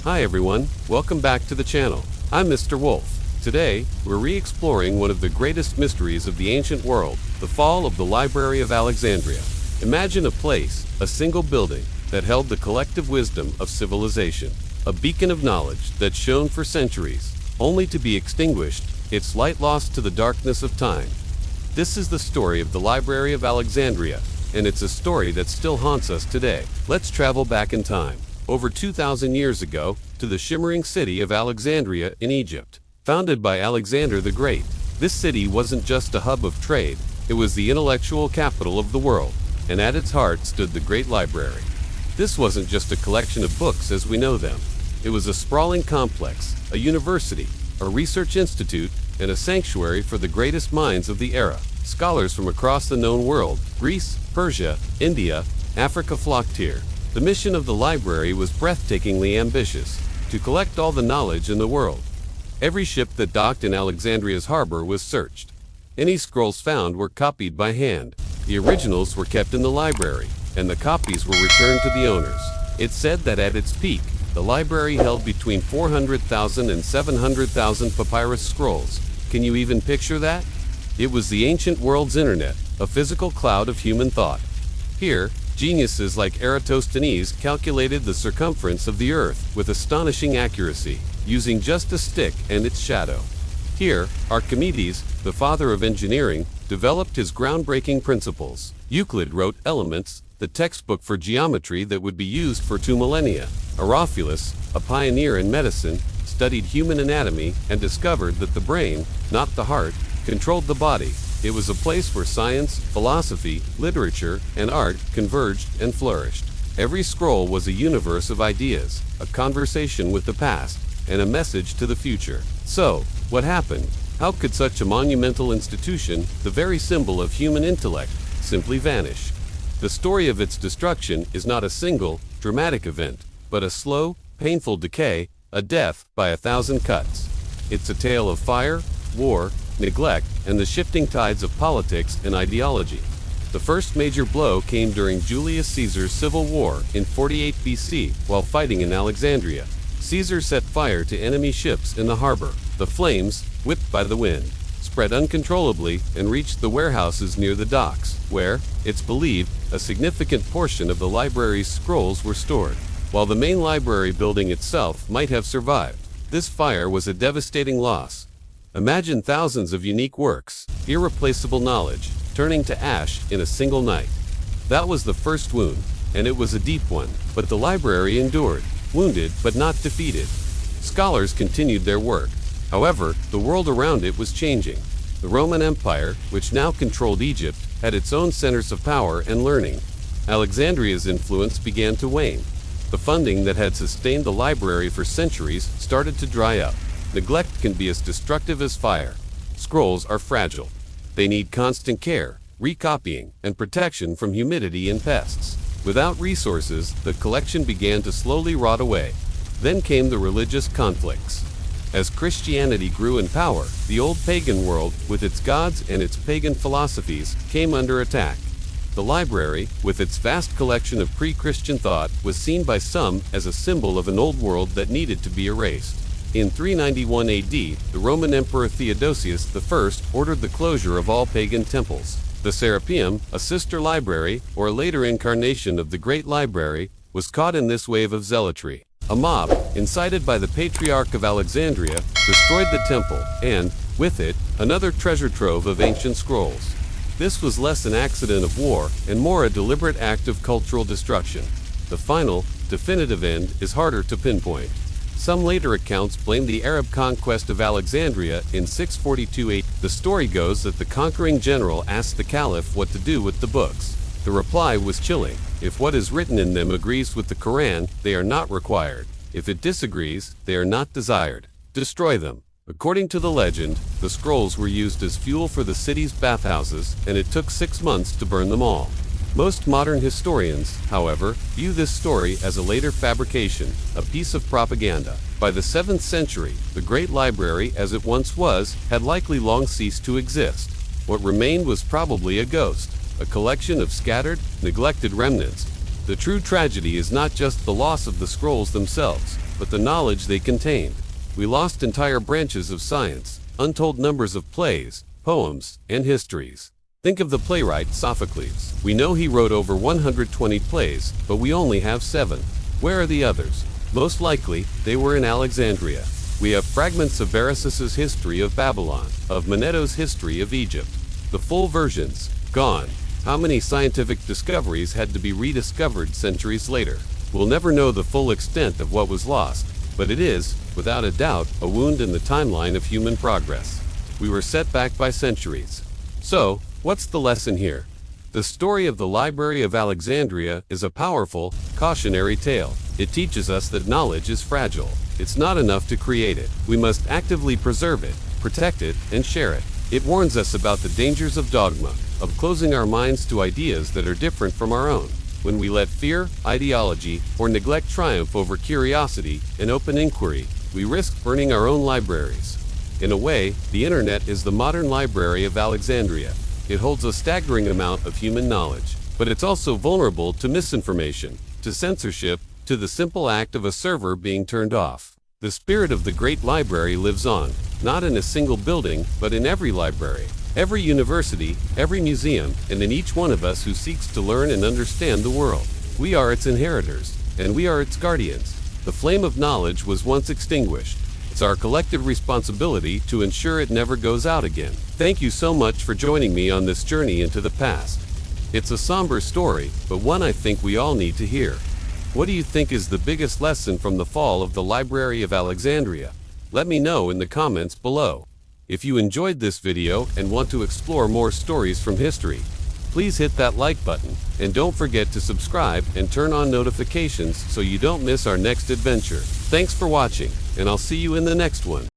Hi everyone, welcome back to the channel. I'm Mr. Wolf. Today, we're re-exploring one of the greatest mysteries of the ancient world, the fall of the Library of Alexandria. Imagine a place, a single building, that held the collective wisdom of civilization. A beacon of knowledge that shone for centuries, only to be extinguished, its light lost to the darkness of time. This is the story of the Library of Alexandria, and it's a story that still haunts us today. Let's travel back in time, over 2,000 years ago, to the shimmering city of Alexandria in Egypt. Founded by Alexander the Great, this city wasn't just a hub of trade, it was the intellectual capital of the world, and at its heart stood the Great Library. This wasn't just a collection of books as we know them. It was a sprawling complex, a university, a research institute, and a sanctuary for the greatest minds of the era. Scholars from across the known world, Greece, Persia, India, Africa flocked here. The mission of the library was breathtakingly ambitious, to collect all the knowledge in the world. Every ship that docked in Alexandria's harbor was searched. Any scrolls found were copied by hand. The originals were kept in the library, and the copies were returned to the owners. It's said that at its peak, the library held between 400,000 and 700,000 papyrus scrolls. Can you even picture that? It was the ancient world's internet, a physical cloud of human thought. Here, geniuses like Eratosthenes calculated the circumference of the earth with astonishing accuracy, using just a stick and its shadow. Here, Archimedes, the father of engineering, developed his groundbreaking principles. Euclid wrote Elements, the textbook for geometry that would be used for 2 millennia. Herophilus, a pioneer in medicine, studied human anatomy and discovered that the brain, not the heart, controlled the body. It was a place where science, philosophy, literature, and art converged and flourished. Every scroll was a universe of ideas, a conversation with the past, and a message to the future. So, what happened? How could such a monumental institution, the very symbol of human intellect, simply vanish? The story of its destruction is not a single, dramatic event, but a slow, painful decay, a death by 1,000 cuts. It's a tale of fire, war, neglect, and the shifting tides of politics and ideology. The first major blow came during Julius Caesar's civil war in 48 BC while fighting in Alexandria. Caesar set fire to enemy ships in the harbor. The flames, whipped by the wind, spread uncontrollably and reached the warehouses near the docks, where, it's believed, a significant portion of the library's scrolls were stored. While the main library building itself might have survived, this fire was a devastating loss. Imagine thousands of unique works, irreplaceable knowledge, turning to ash in a single night. That was the first wound, and it was a deep one, but the library endured, wounded but not defeated. Scholars continued their work. However, the world around it was changing. The Roman Empire, which now controlled Egypt, had its own centers of power and learning. Alexandria's influence began to wane. The funding that had sustained the library for centuries started to dry up. Neglect can be as destructive as fire. Scrolls are fragile. They need constant care, recopying, and protection from humidity and pests. Without resources, the collection began to slowly rot away. Then came the religious conflicts. As Christianity grew in power, the old pagan world, with its gods and its pagan philosophies, came under attack. The library, with its vast collection of pre-Christian thought, was seen by some as a symbol of an old world that needed to be erased. In 391 AD, the Roman Emperor Theodosius I ordered the closure of all pagan temples. The Serapeum, a sister library, or later incarnation of the Great Library, was caught in this wave of zealotry. A mob, incited by the Patriarch of Alexandria, destroyed the temple, and, with it, another treasure trove of ancient scrolls. This was less an accident of war and more a deliberate act of cultural destruction. The final, definitive end is harder to pinpoint. Some later accounts blame the Arab conquest of Alexandria in 642 AD. The story goes that the conquering general asked the caliph what to do with the books. The reply was chilling. If what is written in them agrees with the Quran, they are not required. If it disagrees, they are not desired. Destroy them. According to the legend, the scrolls were used as fuel for the city's bathhouses, and it took 6 months to burn them all. Most modern historians, however, view this story as a later fabrication, a piece of propaganda. By the 7th century, the Great Library, as it once was, had likely long ceased to exist. What remained was probably a ghost, a collection of scattered, neglected remnants. The true tragedy is not just the loss of the scrolls themselves, but the knowledge they contained. We lost entire branches of science, untold numbers of plays, poems, and histories. Think of the playwright Sophocles. We know he wrote over 120 plays, but we only have 7. Where are the others? Most likely, they were in Alexandria. We have fragments of Berosus's history of Babylon, of Manetto's history of Egypt. The full versions, gone. How many scientific discoveries had to be rediscovered centuries later? We'll never know the full extent of what was lost, but it is, without a doubt, a wound in the timeline of human progress. We were set back by centuries. So, what's the lesson here? The story of the Library of Alexandria is a powerful, cautionary tale. It teaches us that knowledge is fragile. It's not enough to create it. We must actively preserve it, protect it, and share it. It warns us about the dangers of dogma, of closing our minds to ideas that are different from our own. When we let fear, ideology, or neglect triumph over curiosity and open inquiry, we risk burning our own libraries. In a way, the internet is the modern Library of Alexandria. It holds a staggering amount of human knowledge, but it's also vulnerable to misinformation, to censorship, to the simple act of a server being turned off. The spirit of the great library lives on, not in a single building, but in every library, every university, every museum, and in each one of us who seeks to learn and understand the world. We are its inheritors, and we are its guardians. The flame of knowledge was once extinguished. It's our collective responsibility to ensure it never goes out again. Thank you so much for joining me on this journey into the past. It's a somber story, but one I think we all need to hear. What do you think is the biggest lesson from the fall of the Library of Alexandria? Let me know in the comments below. If you enjoyed this video and want to explore more stories from history, please hit that like button, and don't forget to subscribe and turn on notifications so you don't miss our next adventure. Thanks for watching, and I'll see you in the next one.